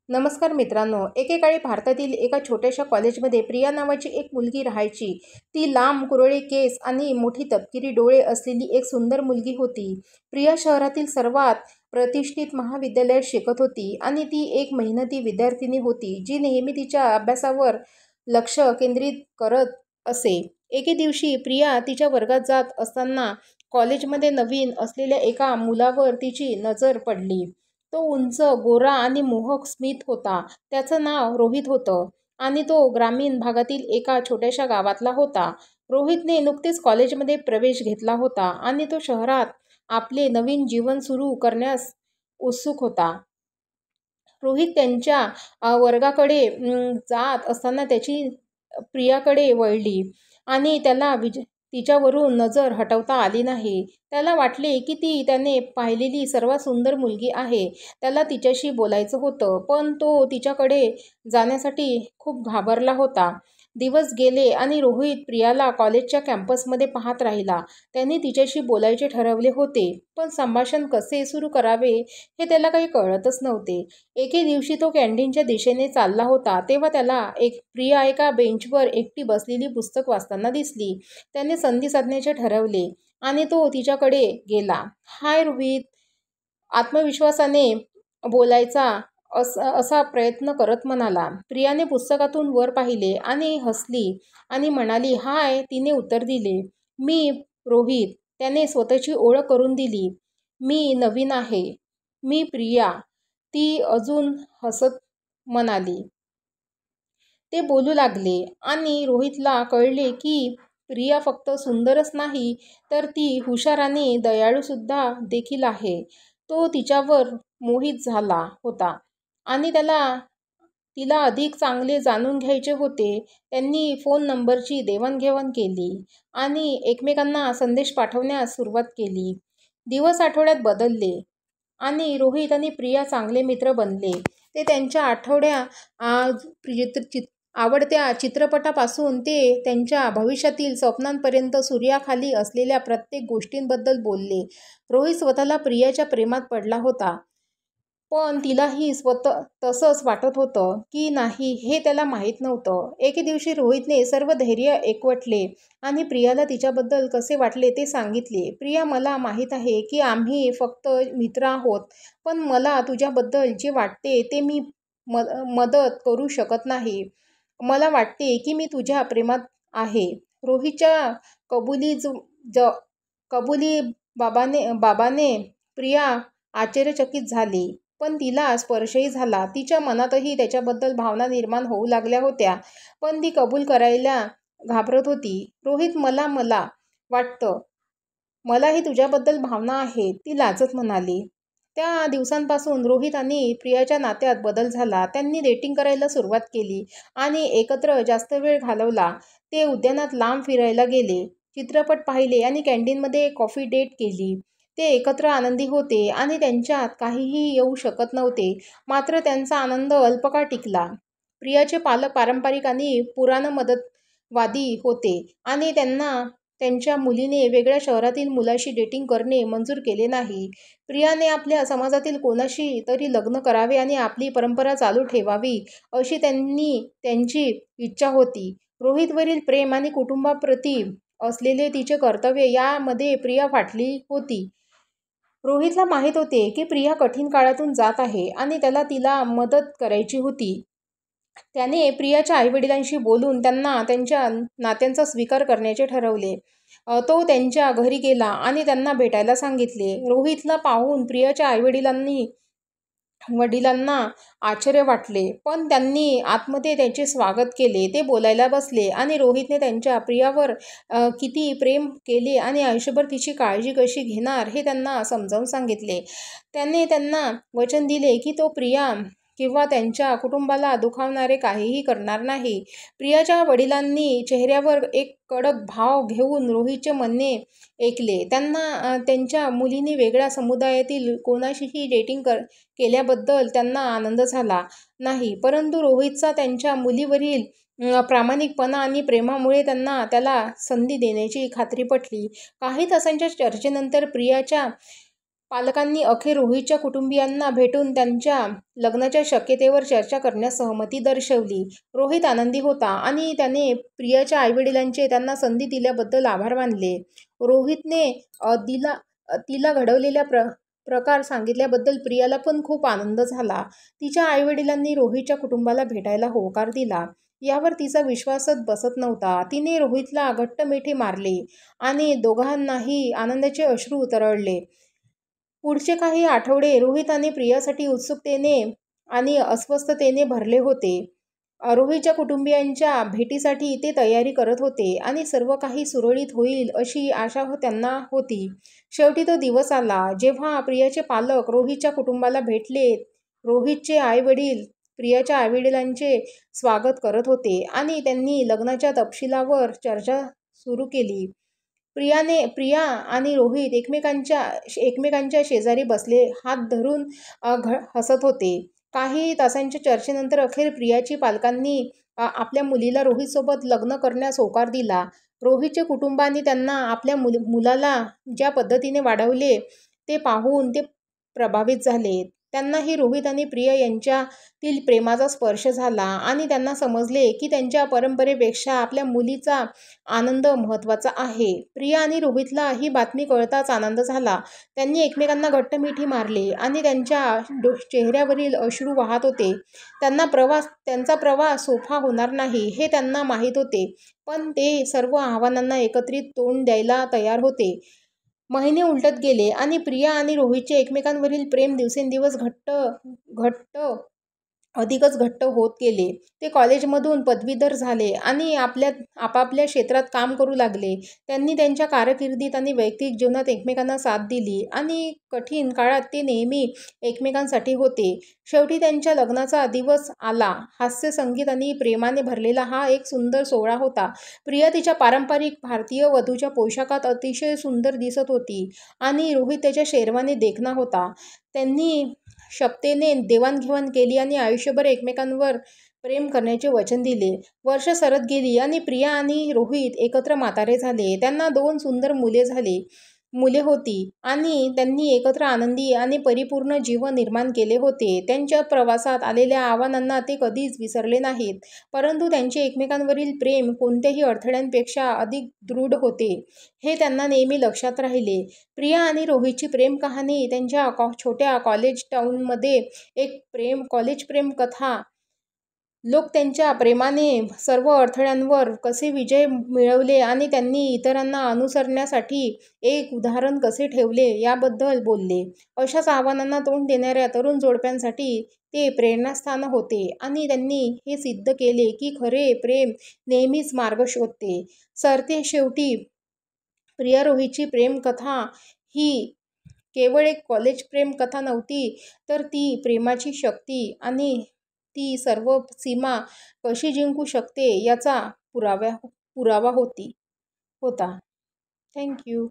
नमस्कार मित्रांनो, एकेकाळी भारतातील एका छोट्याशा कॉलेजमध्ये प्रिया नावाची एक मुलगी राहायची. ती लांब कुरळे केस आणि मोठी तपकिरी डोळे असलेली एक सुंदर मुलगी होती. प्रिया शहरातील सर्वात प्रतिष्ठित महाविद्यालयात शिकत होती आणि ती एक मेहनती विद्यार्थिनी होती, जी नेहमी तिच्या अभ्यासावर लक्ष केंद्रित करत असे. एके दिवशी प्रिया तिच्या वर्गात जात असताना कॉलेजमध्ये नवीन असलेल्या एका मुलावर तिची नजर पडली. तो उंच, गोरा आणि मोहक स्मित होता. त्याचं नाव रोहित होतं आणि तो ग्रामीण भागातील एका छोट्याशा गावातला होता. रोहितने नुकतेच कॉलेजमध्ये प्रवेश घेतला होता आणि तो शहरात आपले नवीन जीवन सुरू करण्यास उत्सुक होता. रोहित त्यांच्या वर्गाकडे जात असताना त्याची प्रियाकडे वळली आणि त्याला तिच्यावरून नजर हटवता आली नाही. त्याला वाटले की ती त्याने पाहिलेली सर्वात सुंदर मुलगी आहे. त्याला तिच्याशी बोलायचं होतं, पण तो तिच्याकडे जाण्यासाठी खूप घाबरला होता. दिवस गेले आणि रोहित प्रियाला कॉलेजच्या कॅम्पसमध्ये पाहत राहिला. त्याने तिच्याशी बोलायचे ठरवले होते, पण संभाषण कसे सुरू करावे हे त्याला काही कळतच नव्हते. एके दिवशी तो कॅन्टीनच्या दिशेने चालला होता, तेव्हा त्याला प्रिया एका बेंचवर एकटी बसलेली पुस्तक वाचताना दिसली. त्याने संधी साधण्याचे ठरवले आणि तो तिच्याकडे गेला. "हाय रोहित," आत्मविश्वासाने बोलायचा असा प्रयत्न करत म्हणाला. प्रियाने पुस्तकातून वर पाहिले आणि हसली आणि म्हणाली, "हाय," तिने उत्तर दिले. "मी रोहित," त्याने स्वतःची ओळख करून दिली. "मी नवीन आहे." "मी प्रिया," ती अजून हसत म्हणाली. ते बोलू लागले आणि रोहितला कळले की प्रिया फक्त सुंदरच नाही, तर ती हुशार आणि दयाळूसुद्धा देखील आहे. तो तिच्यावर मोहित झाला होता आणि तिला अधिक चांगले जाणून घ्यायचे होते. त्यांनी फोन नंबरची देवाणघेवाण केली आणि एकमेकांना संदेश पाठवण्यास सुरुवात केली. दिवस आठवड्यात बदलले आणि रोहित आणि प्रिया चांगले मित्र बनले. ते त्यांच्या आवडत्या चित्रपटापासून ते त्यांच्या भविष्यातील स्वप्नांपर्यंत सूर्याखाली असलेल्या प्रत्येक गोष्टींबद्दल बोलले. रोहित स्वतःला प्रियाच्या प्रेमात पडला होता, पण तिलाही तसंच वाटत होतं की नाही हे त्याला माहीत नव्हतं. एके दिवशी रोहितने सर्व धैर्य एकवटले आणि प्रियाला तिच्याबद्दल कसे वाटले ते सांगितले. "प्रिया, मला माहीत आहे की आम्ही फक्त मित्र आहोत, पण मला तुझ्याबद्दल जे वाटते ते मी मदत करू शकत नाही. मला वाटते की मी तुझ्या प्रेमात आहे." रोहितच्या कबुली बाबाने प्रिया आश्चर्यचकित झाली, पण तिला स्पर्शही झाला. तिच्या मनातही त्याच्याबद्दल भावना निर्माण होऊ लागल्या होत्या, पण ती कबूल करायला घाबरत होती. "रोहित, मला वाटतं, मलाही तुझ्याबद्दल भावना आहेत," ती लाजत म्हणाली. त्या दिवसांपासून रोहित आणि प्रियाच्या नात्यात बदल झाला. त्यांनी डेटिंग करायला सुरुवात केली आणि एकत्र जास्त वेळ घालवला. ते उद्यानात लांब फिरायला गेले, चित्रपट पाहिले आणि कॅन्टीनमध्ये कॉफी डेट केली. ते एकत्र आनंदी होते आणि त्यांच्यात काहीही येऊ शकत नव्हते. मात्र त्यांचा आनंद अल्पकाळ टिकला. प्रियाचे पालक पारंपरिक आणि पुराणमतवादी होते आणि त्यांना त्यांच्या मुलीने वेगळ्या शहरातील मुलाशी डेटिंग करणे मंजूर केले नाही. प्रियाने आपल्या समाजातील कोणाशी तरी लग्न करावे आणि आपली परंपरा चालू ठेवावी, अशी त्यांची इच्छा होती. रोहितवरील प्रेम आणि कुटुंबाप्रती असलेले तिचे कर्तव्य यामध्ये प्रिया फाटली होती. रोहितला माहीत होते की प्रिया कठीण काळातून जात आहे आणि त्याला तिला मदत करायची होती. त्याने प्रियाच्या आईवडिलांशी बोलून त्यांना त्यांच्या नात्यांचा स्वीकार करण्याचे ठरवले. तो त्यांच्या घरी गेला आणि त्यांना भेटायला सांगितले. रोहितला पाहून प्रियाच्या वडिलांना आश्चर्य वाटले, पण त्यांनी आतमध्ये त्याचे स्वागत केले. ते बोलायला बसले आणि रोहितने त्यांच्या प्रियावर किती प्रेम केले आणि आयुष्यभर तिची काळजी कशी घेणार हे त्यांना समजावून सांगितले. त्याने त्यांना वचन दिले की तो प्रिया किंवा त्यांच्या कुटुंबाला दुखावणारे काहीही करणार नाही. प्रियाच्या वडिलांनी चेहऱ्यावर एक कडक भाव घेऊन रोहितचे म्हणणे ऐकले. त्यांना त्यांच्या मुलीने वेगळ्या समुदायातील कोणाशीही डेटिंग केल्याबद्दल त्यांना आनंद झाला नाही, परंतु रोहितचा त्यांच्या मुलीवरील प्रामाणिकपणा आणि प्रेमामुळे त्याला संधी देण्याची खात्री पटली. काही तासांच्या चर्चेनंतर प्रियाच्या पालकांनी अखेर रोहितच्या कुटुंबियांना भेटून त्यांच्या लग्नाच्या शक्यतेवर चर्चा करण्यास सहमती दर्शवली. रोहित आनंदी होता आणि त्याने प्रियाच्या आईवडिलांचे त्यांना संधी दिल्याबद्दल आभार मानले. रोहितने तिला घडवलेल्या प्रकार सांगितल्याबद्दल प्रियाला पण खूप आनंद झाला. तिच्या आईवडिलांनी रोहितच्या कुटुंबाला भेटायला होकार दिला यावर तिचा विश्वासच बसत नव्हता. तिने रोहितला घट्ट मिठी मारली आणि दोघांनाही आनंदाचे अश्रू तरळले. पुढचे काही आठवडे रोहित आणि प्रियासाठी उत्सुकतेने आणि अस्वस्थतेने भरले होते. रोहितच्या कुटुंबियांच्या भेटीसाठी ते तयारी करत होते आणि सर्व काही सुरळीत होईल अशी आशा त्यांना होती. शेवटी तो दिवस आला जेव्हा प्रियाचे पालक रोहितच्या कुटुंबाला भेटले. रोहितचे आईवडील प्रियाच्या आईवडिलांचे स्वागत करत होते आणि त्यांनी लग्नाच्या तपशिलावर चर्चा सुरू केली. प्रिया आणि रोहित एकमेकांच्या शेजारी बसले हात धरून हसत होते. काही तासांच्या चर्चेनंतर अखेर प्रियाची पालकांनी आपल्या मुलीला रोहितसोबत लग्न करण्यास होकार दिला. रोहितच्या कुटुंबाने त्यांना आपल्या मुलाला ज्या पद्धतीने वाढवले ते पाहून ते प्रभावित झाले. त्यांनाही रोहित आणि प्रिया यांच्यातील प्रेमाचा स्पर्श झाला आणि त्यांना समजले की त्यांच्या परंपरेपेक्षा आपल्या मुलीचा आनंद महत्त्वाचा आहे. प्रिया आणि रोहितला ही बातमी कळताच आनंद झाला. त्यांनी एकमेकांना घट्ट मिठी मारली आणि त्यांच्या चेहऱ्यावरील अश्रू वाहत होते. त्यांचा प्रवास सोपा होणार नाही हे त्यांना माहीत होते, पण ते सर्व आव्हानांना एकत्रित तोंड द्यायला तयार होते. महिने उलटत गेले आणि प्रिया आणि रोहितचे एकमेकांवरील प्रेम दिवसेंदिवस अधिकच घट्ट होत गेले. ते कॉलेजमधून पदवीधर झाले आणि आपापल्या क्षेत्रात काम करू लागले. त्यांनी त्यांच्या कारकिर्दीत आणि वैयक्तिक जीवनात एकमेकांना साथ दिली आणि कठीण काळात ते नेहमी एकमेकांसाठी होते. शेवटी त्यांच्या लग्नाचा दिवस आला. हास्य, संगीत आणि प्रेमाने भरलेला हा एक सुंदर सोहळा होता. प्रिया तिच्या पारंपरिक भारतीय वधूच्या पोशाखात अतिशय सुंदर दिसत होती आणि रोहित त्याच्या शेरवानीत देखणा होता. त्यांनी शपथेने देवाणघेवाण केली आणि आयुष्यभर एकमेकांवर प्रेम करण्याचे वचन दिले. वर्ष सरत गेली आणि प्रिया आणि रोहित एकत्र म्हातारे झाले. त्यांना 2 सुंदर मुले होती आणि त्यांनी एकत्र आनंदी आणि परिपूर्ण जीवन निर्माण केले होते. त्यांच्या प्रवासात आलेल्या आव्हानांना ते कधीच विसरले नाहीत, परंतु त्यांचे एकमेकांवरील प्रेम कोणत्याही अडथळ्यांपेक्षा अधिक दृढ होते हे त्यांना नेहमी लक्षात राहिले. प्रिया आणि रोहितची प्रेम कहाणी त्यांच्या छोट्या कॉलेज टाउनमध्ये एक कॉलेज प्रेम कथा. लोक त्यांच्या प्रेमाने सर्व अडथळ्यांवर कसे विजय मिळवले आणि त्यांनी इतरांना अनुसरण्यासाठी एक उदाहरण कसे ठेवले याबद्दल बोलले. अशाच आव्हानांना तोंड देणाऱ्या तरुण जोडप्यांसाठी ते प्रेरणास्थान होते आणि त्यांनी हे सिद्ध केले की खरे प्रेम नेहमीच मार्ग शोधते. सरतेशेवटी प्रिया रोहितची प्रेम कथा ही केवळ एक कॉलेज प्रेम कथा नव्हती, तर ती प्रेमाची शक्ती आणि ती सर्व सीमा कशी जिंकू शकते याचा पुरावा होता. Thank you.